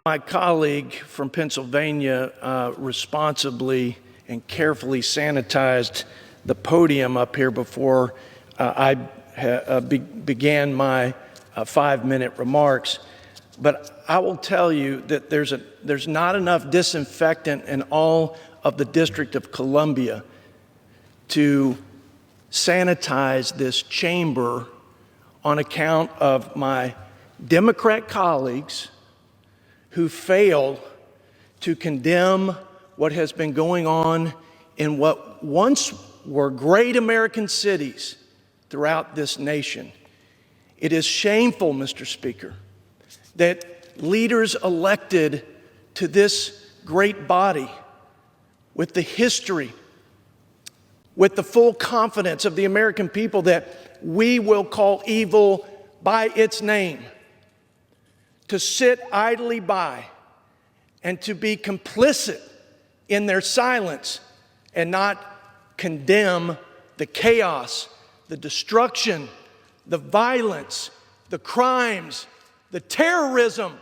My colleague from Pennsylvania responsibly and carefully sanitized the podium up here before I began my 5-minute remarks. But I will tell you that there's not enough disinfectant in all of the District of Columbia to sanitize this chamber on account of my Democrat colleagues who fail to condemn what has been going on in what once were great American cities throughout this nation. It is shameful, Mr. Speaker, that leaders elected to this great body with the history, with the full confidence of the American people that we will call evil by its name, to sit idly by and to be complicit in their silence and not condemn the chaos, the destruction, the violence, the crimes, the terrorism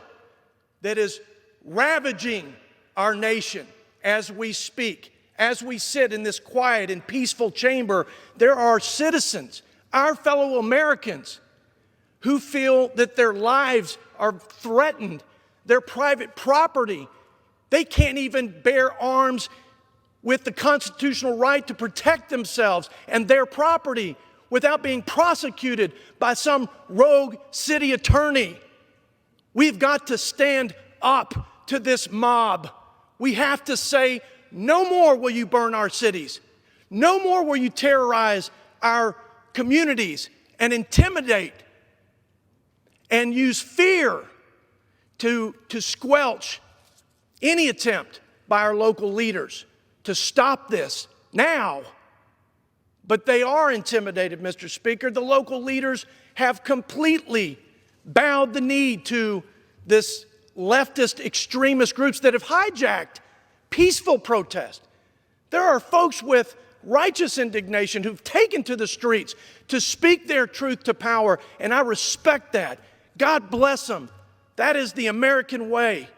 that is ravaging our nation as we speak. As we sit in this quiet and peaceful chamber, there are citizens, our fellow Americans, who feel that their lives are threatened, their private property. They can't even bear arms with the constitutional right to protect themselves and their property without being prosecuted by some rogue city attorney. We've got to stand up to this mob. We have to say, no more will you burn our cities. No more will you terrorize our communities and intimidate and use fear to squelch any attempt by our local leaders to stop this now. But they are intimidated, Mr. Speaker. The local leaders have completely bowed the knee to this leftist extremist groups that have hijacked peaceful protest. There are folks with righteous indignation who've taken to the streets to speak their truth to power, and I respect that. God bless them. That is the American way.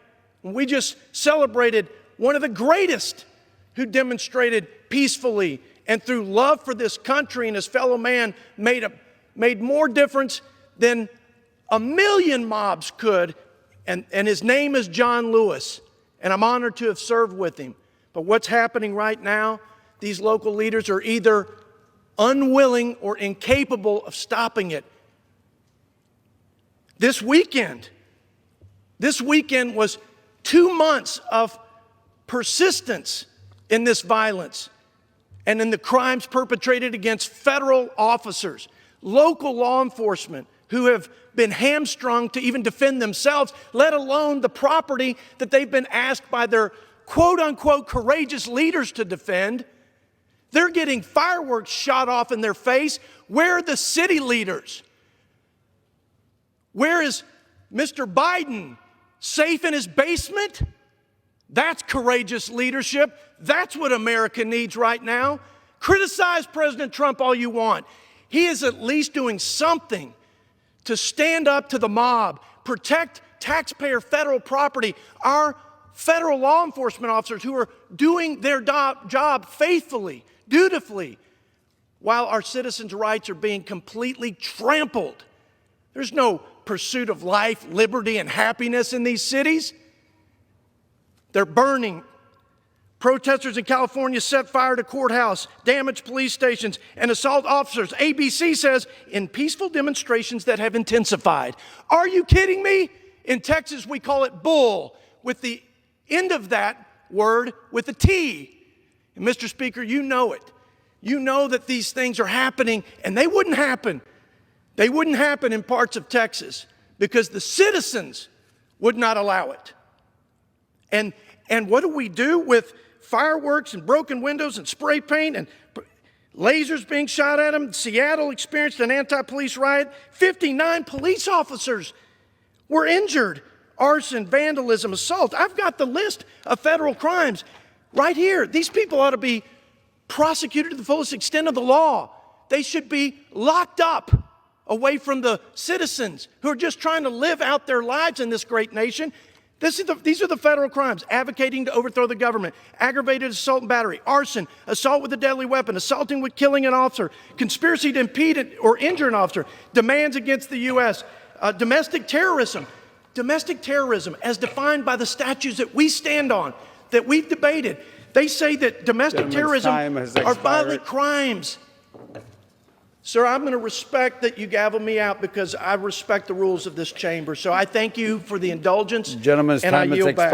We just celebrated one of the greatest who demonstrated peacefully and through love for this country and his fellow man made more difference than a million mobs could, and his name is John Lewis, and I'm honored to have served with him. But what's happening right now, these local leaders are either unwilling or incapable of stopping it. This weekend was 2 months of persistence in this violence and in the crimes perpetrated against federal officers, local law enforcement who have been hamstrung to even defend themselves, let alone the property that they've been asked by their quote-unquote courageous leaders to defend. They're getting fireworks shot off in their face. Where are the city leaders? Where is Mr. Biden? Safe in his basement? That's courageous leadership. That's what America needs right now. Criticize President Trump all you want. He is at least doing something to stand up to the mob, protect taxpayer federal property, our federal law enforcement officers who are doing their job faithfully, dutifully, while our citizens' rights are being completely trampled. There's no pursuit of life, liberty, and happiness in these cities. They're burning. Protesters in California set fire to courthouse, damaged police stations, and assault officers. ABC says in peaceful demonstrations that have intensified. Are you kidding me? In Texas, we call it bull, with the end of that word with a T. And Mr. Speaker, you know it. You know that these things are happening, and they wouldn't happen. They wouldn't happen in parts of Texas because the citizens would not allow it. And what do we do with fireworks and broken windows and spray paint and lasers being shot at them? Seattle experienced an anti-police riot. 59 police officers were injured. Arson, vandalism, assault. I've got the list of federal crimes right here. These people ought to be prosecuted to the fullest extent of the law. They should be locked up away from the citizens who are just trying to live out their lives in this great nation. These are the federal crimes: advocating to overthrow the government, aggravated assault and battery, arson, assault with a deadly weapon, assaulting with killing an officer, conspiracy to impede or injure an officer, demands against the U.S., domestic terrorism. Domestic terrorism, as defined by the statutes that we stand on, that we've debated, they say that domestic terrorism are violent crimes. Sir, I'm going to respect that you gavel me out because I respect the rules of this chamber. So I thank you for the indulgence. Gentleman's time has expired.